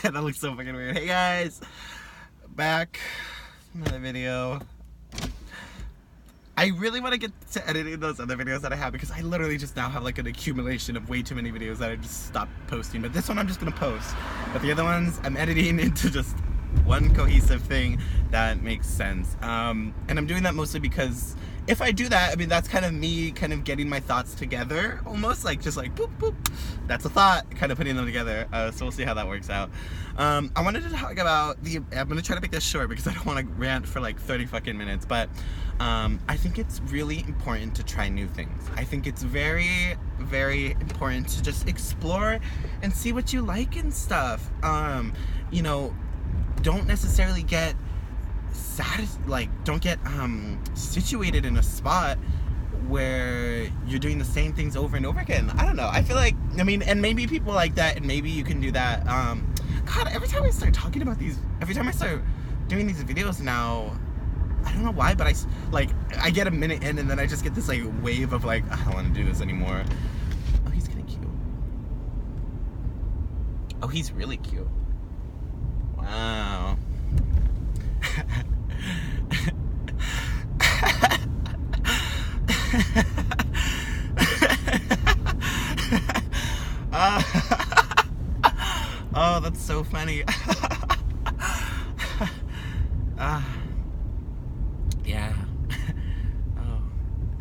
That looks so fucking weird. Hey guys, back, another video. I really want to get to editing those other videos that I have because I literally just now have like an accumulation of way too many videos that I just stopped posting. But this one I'm just gonna post. But the other ones I'm editing into just one cohesive thing that makes sense. And I'm doing that mostly because if I do that, I mean, that's kind of me kind of getting my thoughts together, almost like just like boop boop, that's a thought, kind of putting them together. So we'll see how that works out. I wanted to talk about I'm gonna try to make this short because I don't want to rant for like 30 fucking minutes, but I think it's really important to try new things. I think it's very, very important to just explore and see what you like and stuff. You know, don't necessarily get don't get situated in a spot where you're doing the same things over and over again. I don't know. I feel like, I mean, and maybe people like that, and maybe you can do that. God, every time I start talking about these, every time I start doing these videos now, I don't know why, but I get a minute in and then I just get this like wave of like, I don't want to do this anymore. Oh, he's kind of cute. Oh, he's really cute. Wow. Oh, that's so funny. Yeah. Oh,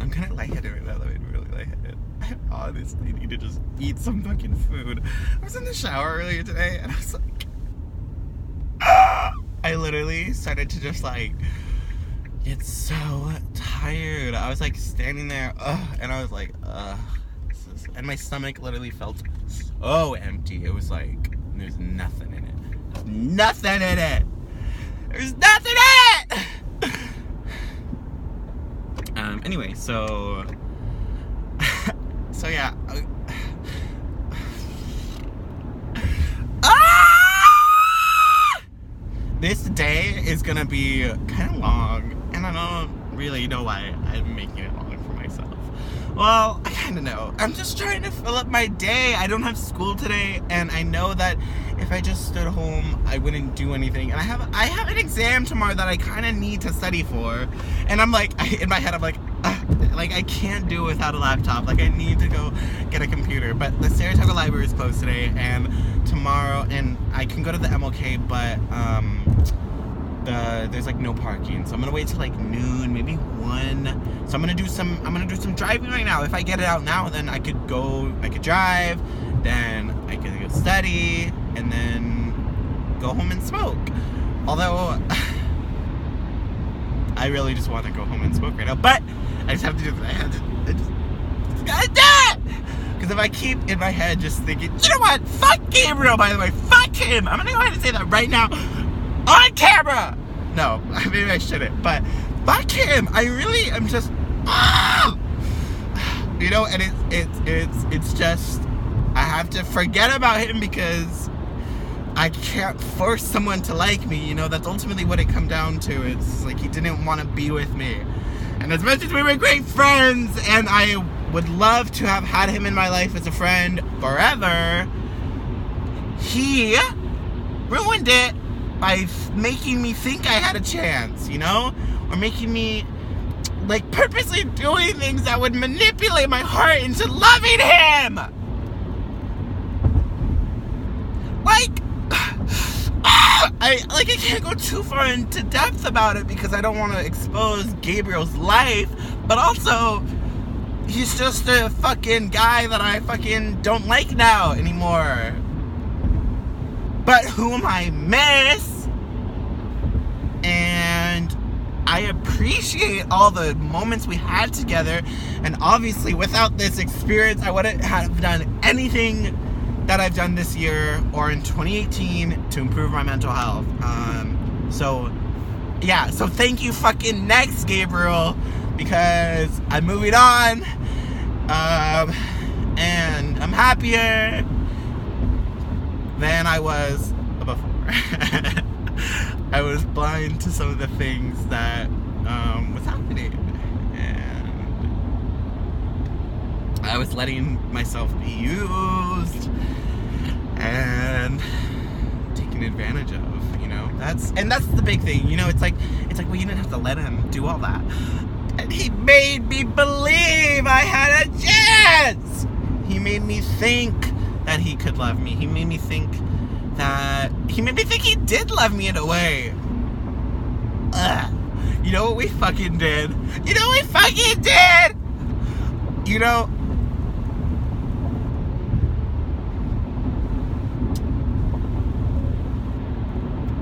I'm kind of lightheaded right now. That made me really lightheaded. I honestly need to just eat some fucking food. I was in the shower earlier today and I was like, I literally started to just like get so tired. I was like standing there, and I was like, and my stomach literally felt so empty. It was like there's nothing in it. There's nothing in it. There's nothing in it. Anyway, so yeah. This day is gonna be kind of long, and I don't really know why I'm making it long for myself. Well, I kind of know. I'm just trying to fill up my day. I don't have school today, and I know that if I just stood home, I wouldn't do anything. And I have an exam tomorrow that I kind of need to study for, and I'm like, in my head, I'm like I can't do it without a laptop. Like, I need to go get a computer. But the Saratoga Library is closed today, and tomorrow, and I can go to the MLK, but there's like no parking, so I'm gonna wait till like noon, maybe 1. So I'm gonna do some driving right now. If I get it out now, then I could drive, then I could go study, and then go home and smoke. Although I really just want to go home and smoke right now, but I just have to do it. I just gotta do it! Because if I keep in my head just thinking, you know what? Fuck Gabriel, by the way. Fuck him! I'm gonna go ahead and say that right now on camera! No, maybe I shouldn't, but fuck him! I really am just, you know, and it's just, I have to forget about him because I can't force someone to like me, you know. That's ultimately what it come down to. It's like he didn't want to be with me. And as much as we were great friends, and I would love to have had him in my life as a friend forever, he ruined it by making me think I had a chance, you know? Or making me, like, purposely doing things that would manipulate my heart into loving him! I can't go too far into depth about it because I don't want to expose Gabriel's life, but also, he's just a fucking guy that I fucking don't like now anymore. But whom I miss, and I appreciate all the moments we had together, and obviously without this experience I wouldn't have done anything that I've done this year or in 2018 to improve my mental health. So yeah, so thank you fucking next, Gabriel, because I'm moving on, and I'm happier than I was before. I was blind to some of the things that was happening, and I was letting myself be used and taken that's the big thing, you know. It's like, well, you didn't have to let him do all that, and he made me believe I had a chance. He made me think that he could love me. He made me think he did love me in a way. Ugh. You know what we fucking did? You know,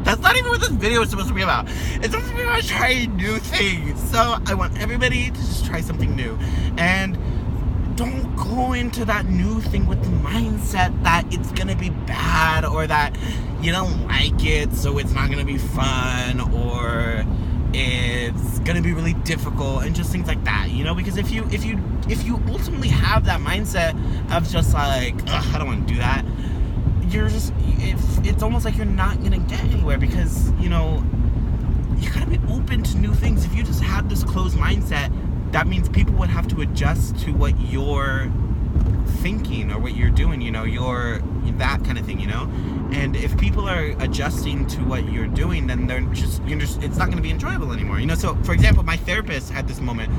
that's not even what this video is supposed to be about. It's supposed to be about trying new things. So I want everybody to just try something new. And don't go into that new thing with the mindset that it's gonna be bad, or that you don't like it, so it's not gonna be fun, or it's gonna be really difficult, and just things like that, you know. Because if you ultimately have that mindset of just like, ugh, I don't want to do that, it's almost like you're not gonna get anywhere, because you know, you gotta be open to new things. If you just have this closed mindset, that means people would have to adjust to what you're thinking or what you're doing, you know, that kind of thing, you know. And if people are adjusting to what you're doing, then it's not going to be enjoyable anymore, you know. So for example, my therapist had this moment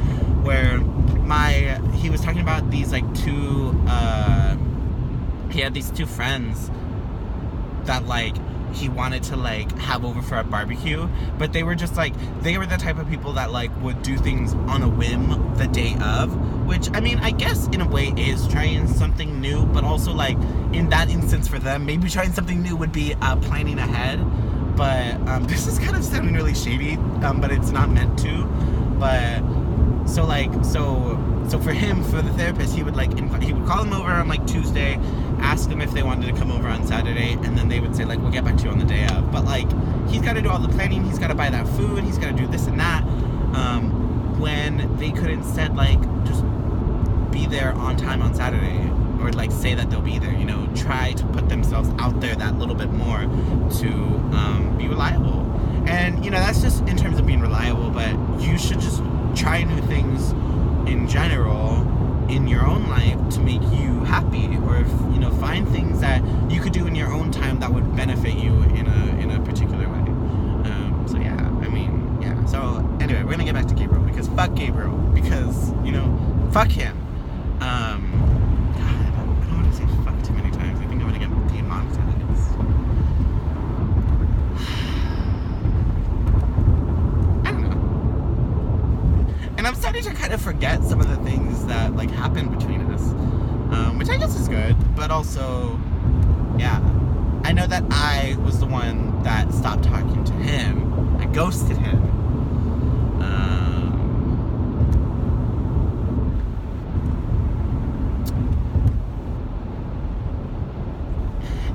where he was talking about these like he had these two friends that like he wanted to like have over for a barbecue, but they were just like, they were the type of people that like would do things on a whim the day of, which I mean, I guess in a way is trying something new, but also like in that instance for them, maybe trying something new would be planning ahead. But this is kind of sounding really shady, but it's not meant to. But so for him, for the therapist, he would like he would call him over on like Tuesday, ask them if they wanted to come over on Saturday, and then they would say like, we'll get back to you on the day of. But like, he's got to do all the planning, he's got to buy that food, he's got to do this and that, when they could instead like just be there on time on Saturday, or like say that they'll be there, you know, try to put themselves out there that little bit more to be reliable. And you know, that's just in terms of being reliable, but you should just try new things in general in your own life to make you happy, or if you know, find things that you could do in your own time that would benefit you in a particular way. So yeah, I mean, yeah. So anyway, we're gonna get back to Gabriel, because fuck Gabriel, because you know, fuck him. God, I don't want to say fuck too many times. I think I'm gonna get demonetized. And I'm starting to kind of forget some of the things that like happened between us, which I guess is good, but also, yeah, I know that I was the one that stopped talking to him. I ghosted him.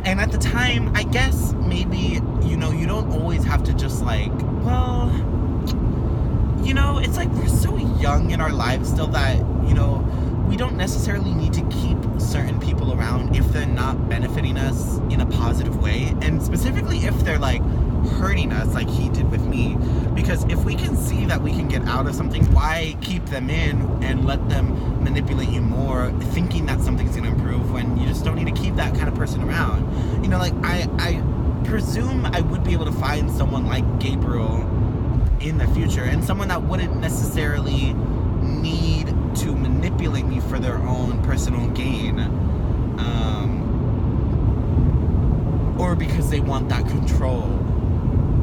And at the time, I guess maybe, you know, you don't always have to just like, well, you know, it's like we're so young in our lives still that, you know, we don't necessarily need to keep certain people around if they're not benefiting us in a positive way, and specifically if they're like hurting us like he did with me. Because if we can see that we can get out of something, why keep them in and let them manipulate you more, thinking that something's gonna improve when you just don't need to keep that kind of person around. You know, like I presume I would be able to find someone like Gabriel in the future, and someone that wouldn't necessarily need to manipulate me for their own personal gain, or because they want that control,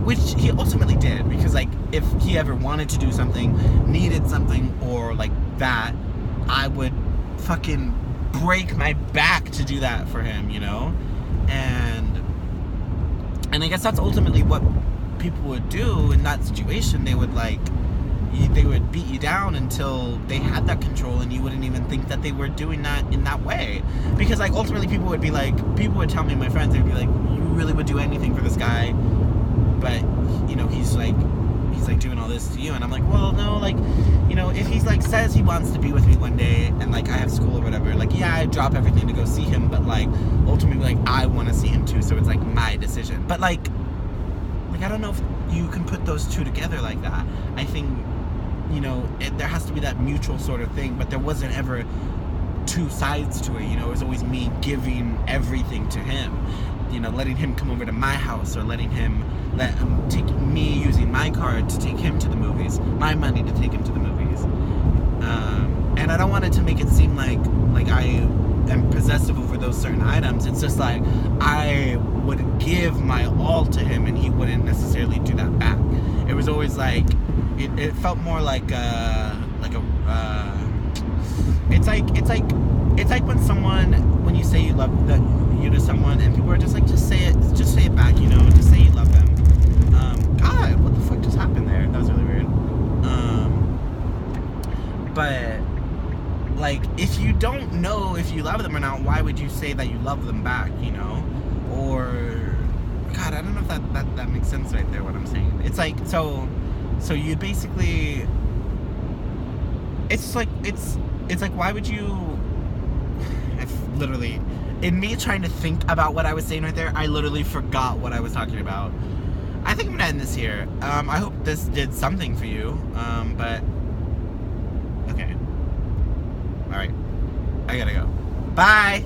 which he ultimately did. Because like, if he ever wanted to do something, needed something, or like that, I would fucking break my back to do that for him, you know. And I guess that's ultimately what people would do in that situation. They would like, they would beat you down until they had that control, and you wouldn't even think that they were doing that in that way. Because like, ultimately people would be like, people would tell me, my friends, they'd be like, you really would do anything for this guy, but you know, he's like doing all this to you. And I'm like, well, no, like, you know, if he's like says he wants to be with me one day, and like I have school or whatever, like, yeah, I drop everything to go see him, but like ultimately, like, I want to see him too, so it's like my decision. But like I don't know if you can put those two together like that. I think, you know, there has to be that mutual sort of thing, but there wasn't ever two sides to it, you know. It was always me giving everything to him. you know, letting him come over to my house, or let him take me using my card to take him to the movies, my money to take him to the movies. And I don't want it to make it seem like I am possessive over those certain items. It's just like I would give my all to him, and he wouldn't necessarily do that back. It was always like it felt more like it's like when you say you love you to someone, and people are just like, just say it back, you know, just say you love them. God, what the fuck just happened there? That was really weird. But like, if you don't know if you love them or not, why would you say that you love them back, you know? Or, God, I don't know if that makes sense right there, what I'm saying. It's like, so you basically, it's like, why would you, literally, in me trying to think about what I was saying right there, I literally forgot what I was talking about. I think I'm gonna end this here. I hope this did something for you, but, okay. Alright, I gotta go. Bye!